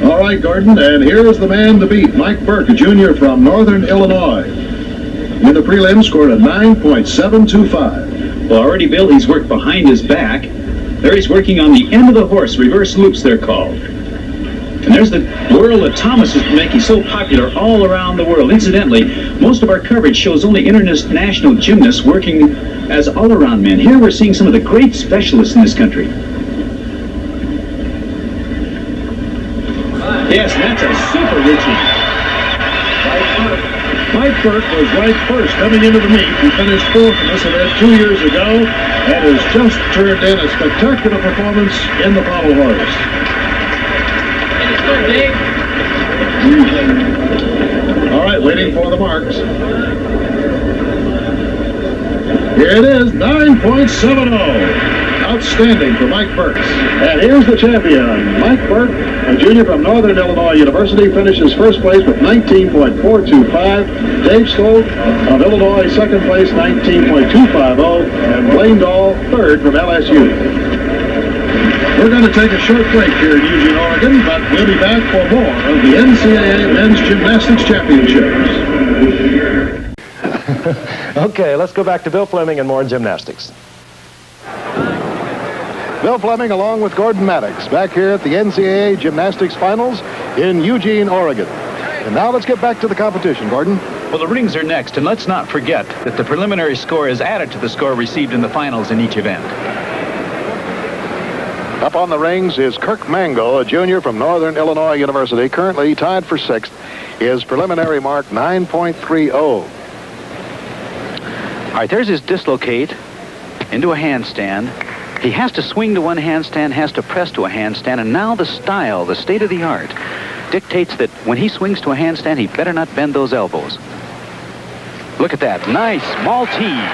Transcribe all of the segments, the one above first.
All right, Gordon, and here's the man to beat, Mike Burke, a junior from Northern Illinois. In the prelim, scored a 9.725. Well, already, Bill, he's worked behind his back. There he's working on the end of the horse, reverse loops they're called. And there's the whirl that Thomas is making so popular all around the world. Incidentally, most of our coverage shows only international gymnasts working as all-around men. Here we're seeing some of the great specialists in this country. Yes, that's a super routine. Mike Burke was right first coming into the meet. He finished fourth in this event 2 years ago and has just turned in a spectacular performance in the pommel horse. All right, waiting for the marks. Here it is, 9.70. Outstanding for Mike Burke. And here's the champion, Mike Burke, a junior from Northern Illinois University, finishes first place with 19.425. Dave Stoll of Illinois, second place, 19.250. And Blaine Dahl, third from LSU. We're going to take a short break here in Eugene, Oregon, but we'll be back for more of the NCAA Men's Gymnastics Championships. Okay, let's go back to Bill Fleming and more gymnastics. Bill Fleming along with Gordon Maddox back here at the NCAA Gymnastics Finals in Eugene, Oregon. And now let's get back to the competition, Gordon. Well, the rings are next, and let's not forget that the preliminary score is added to the score received in the finals in each event. Up on the rings is Kirk Mango, a junior from Northern Illinois University, currently tied for sixth. His preliminary mark, 9.30. All right, there's his dislocate into a handstand. He has to swing to one handstand, has to press to a handstand, and now the style, the state of the art, dictates that when he swings to a handstand, he better not bend those elbows. Look at that. Nice Maltese.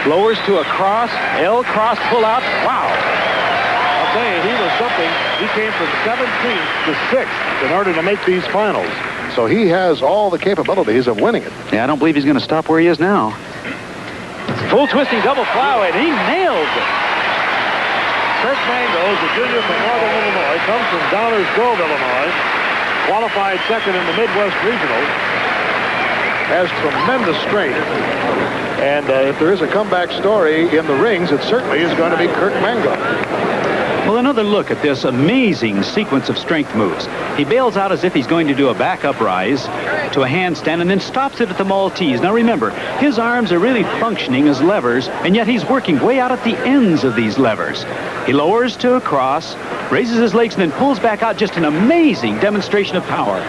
Lowers to a cross, L cross pull out. Wow. I'll tell you, he was something. He came from 17th to 6th in order to make these finals. So he has all the capabilities of winning it. Yeah, I don't believe he's going to stop where he is now. Full twisting double plow, and he nails it. Kirk Mango is a junior from Northern Illinois, comes from Downers Grove, Illinois, qualified second in the Midwest Regional, has tremendous strength. And if there is a comeback story in the rings, it certainly is going to be Kirk Mango. Well, another look at this amazing sequence of strength moves. He bails out as if he's going to do a back up rise to a handstand and then stops it at the Maltese. Now remember, his arms are really functioning as levers, and yet he's working way out at the ends of these levers. He lowers to a cross, raises his legs, and then pulls back out. Just an amazing demonstration of power.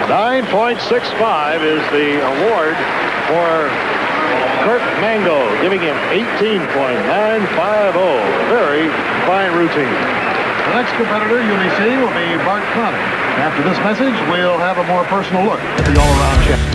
9.65 is the award for Kirk Mango, giving him 18.950. Very fine routine. The next competitor you'll be seeing will be Bart Connor. After this message, we'll have a more personal look at the all-around champion.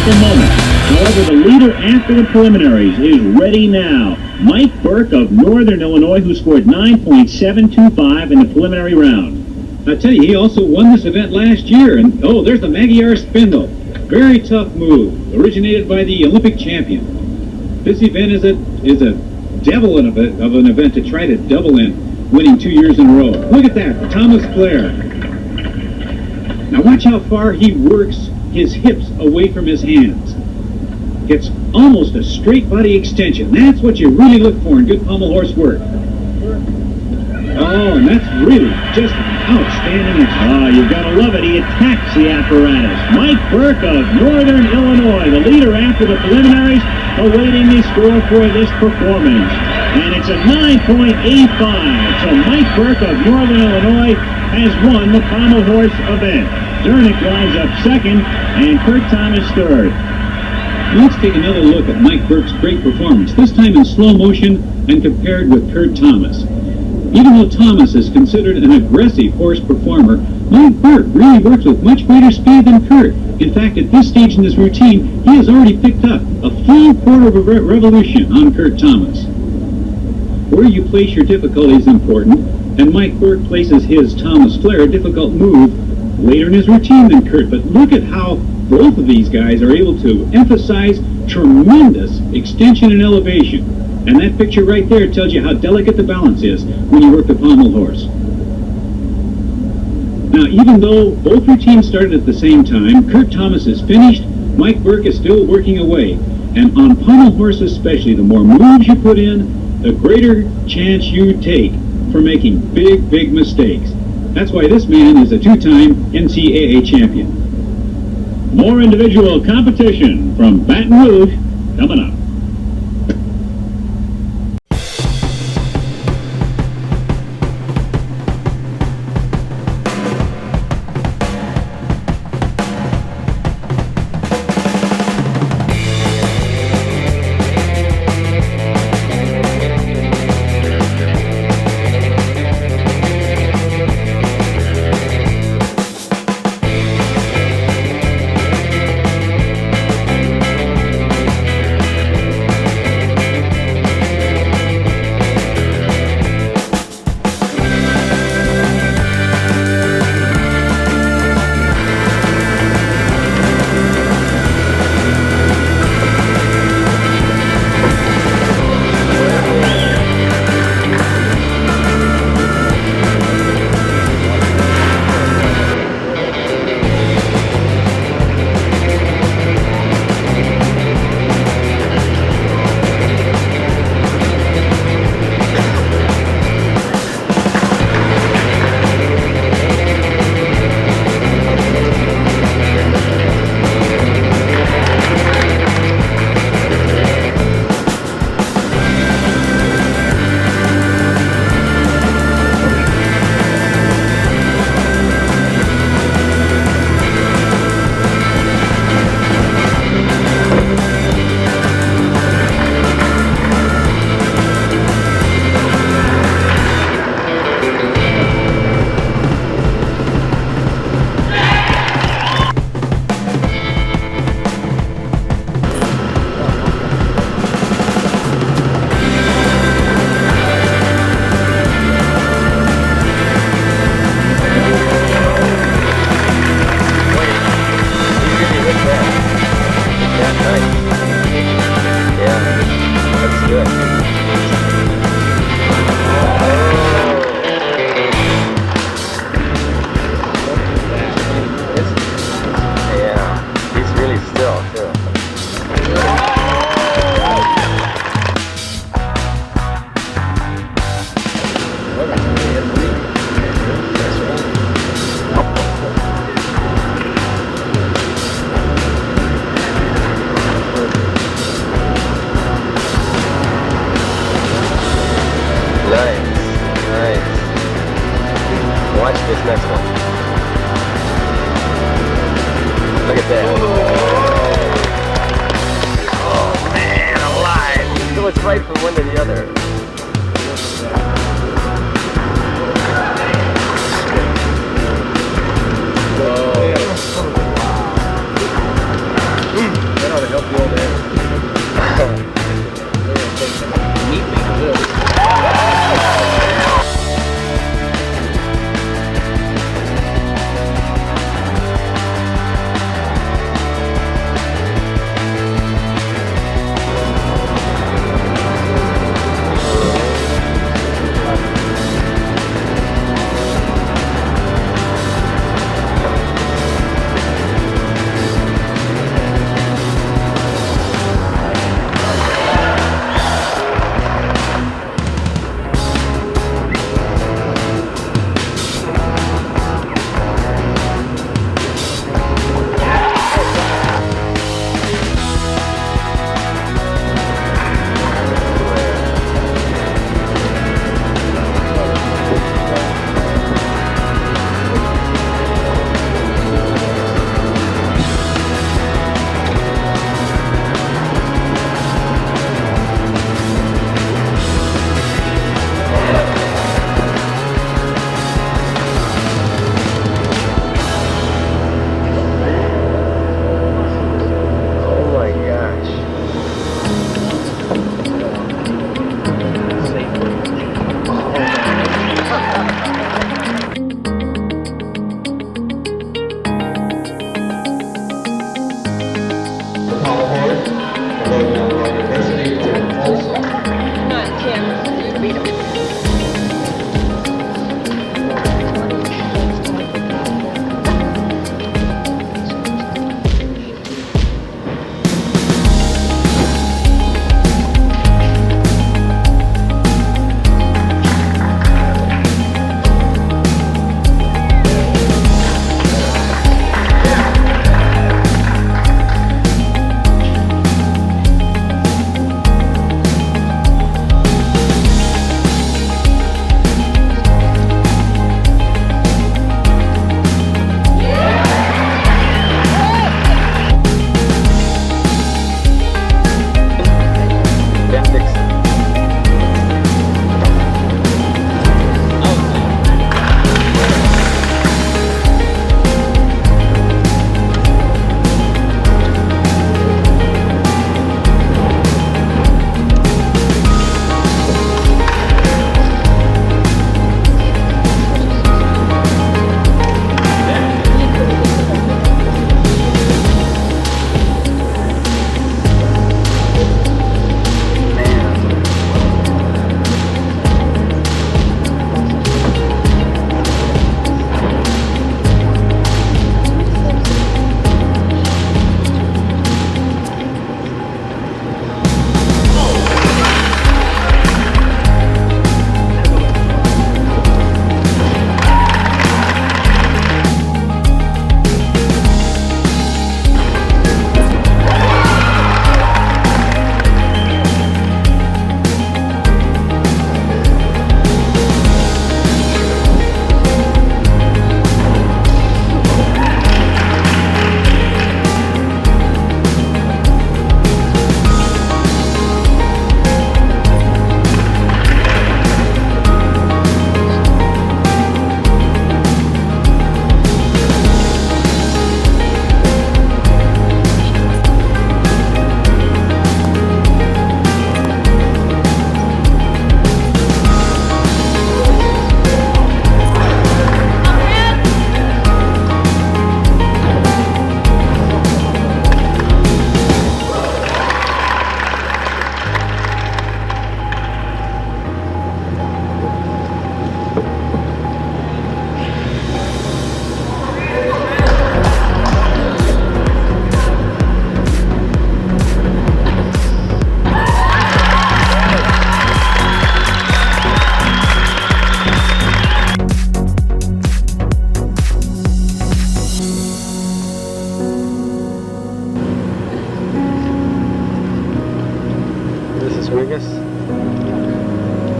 critical moment. However, the leader after the preliminaries is ready now. Mike Burke of Northern Illinois, who scored 9.725 in the preliminary round. I tell you, he also won this event last year. And oh, there's the Magyar spindle. Very tough move, originated by the Olympic champion. This event is a devil of an event to try to double in, winning 2 years in a row. Look at that, Thomas Blair. Now watch how far he works his hips away from his hands. Gets almost a straight body extension. That's what you really look for in good pommel horse work. Oh, and that's really just outstanding. You've got to love it. He attacks the apparatus. Mike Burke of Northern Illinois, the leader after the preliminaries, awaiting the score for this performance. And it's a 9.85. So Mike Burke of Northern Illinois has won the pommel horse event. Zernick lines up second, and Kurt Thomas third. Let's take another look at Mike Burke's great performance, this time in slow motion and compared with Kurt Thomas. Even though Thomas is considered an aggressive horse performer, Mike Burke really works with much greater speed than Kurt. In fact, at this stage in his routine, he has already picked up a full quarter of a revolution on Kurt Thomas. Where you place your difficulty is important, and Mike Burke places his Thomas Flair, a difficult move, later in his routine than Kurt. But look at how both of these guys are able to emphasize tremendous extension and elevation. And that picture right there tells you how delicate the balance is when you work the pommel horse. Now, even though both routines started at the same time, Kurt Thomas is finished, Mike Burke is still working away. And on pommel horse especially, the more moves you put in, the greater chance you take for making big, big mistakes. That's why this man is a two-time NCAA champion. More individual competition from Baton Rouge coming up.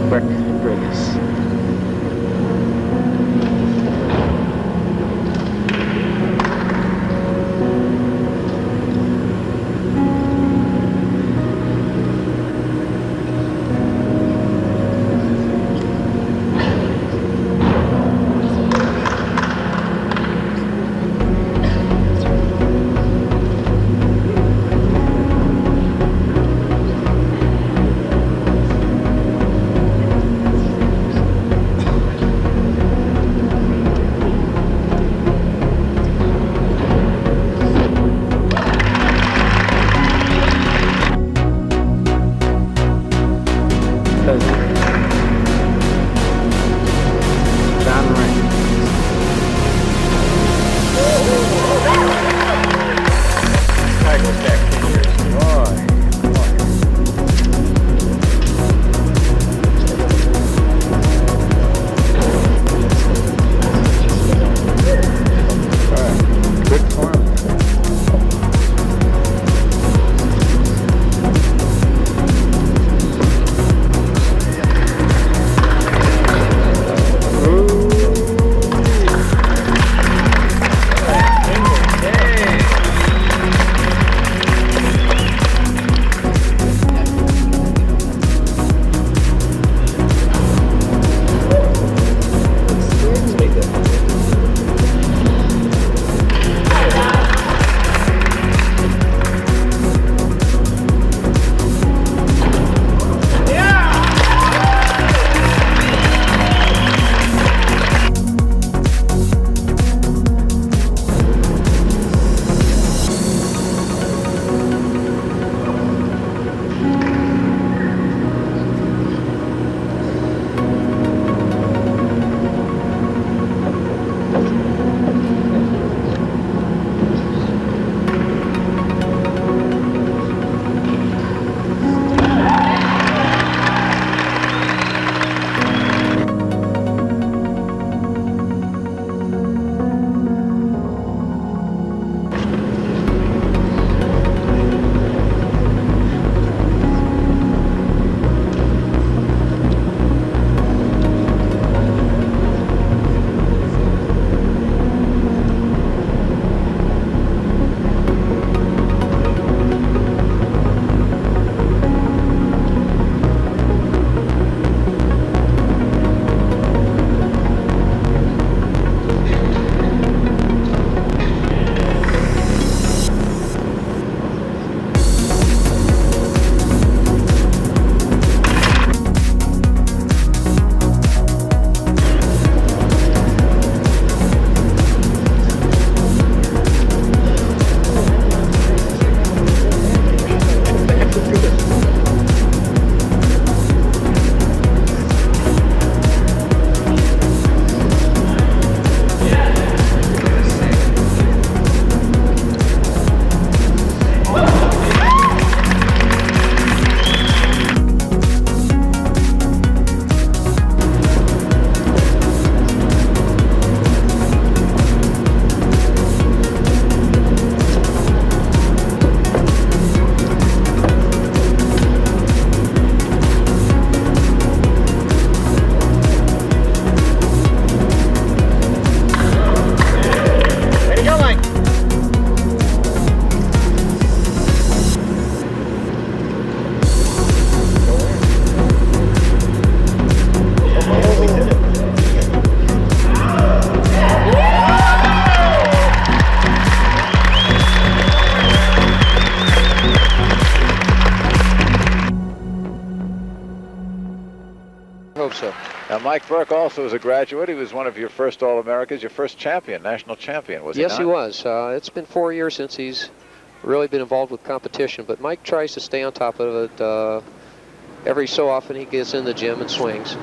Breck Grigas. John Ranck. I go back 10 years. Good form. Hope so. Now, Mike Burke also is a graduate. He was one of your first All-Americans, your first champion, national champion, was he not? Yes, he was. It's been 4 years since he's really been involved with competition, but Mike tries to stay on top of it. Every so often he gets in the gym and swings.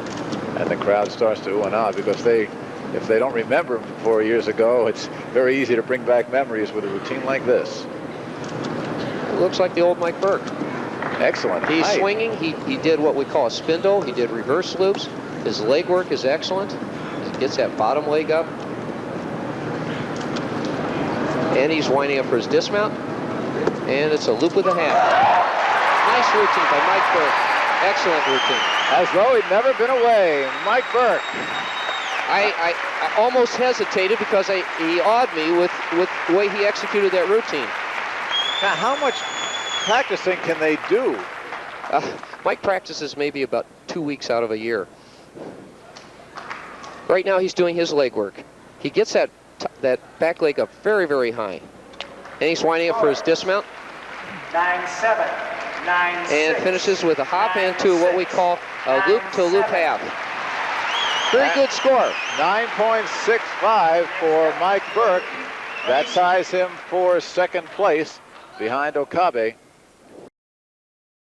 And the crowd starts to ooh and ah because if they don't remember him from 4 years ago, it's very easy to bring back memories with a routine like this. It looks like the old Mike Burke. Excellent. He's swinging. He did what we call a spindle. He did reverse loops. His leg work is excellent. He gets that bottom leg up. And he's winding up for his dismount. And it's a loop with a half. Nice routine by Mike Burke. Excellent routine. As though he'd never been away. Mike Burke. I almost hesitated because he awed me with the way he executed that routine. Now, how much practicing can they do? Mike practices maybe about 2 weeks out of a year. Right now he's doing his leg work. He gets that back leg up very, very high. And he's winding up for his dismount. 9-7, 9-6. And finishes with a hop into what we call a loop-to-loop half. Very good score. 9.65 for Mike Burke. That ties him for second place behind Okabe.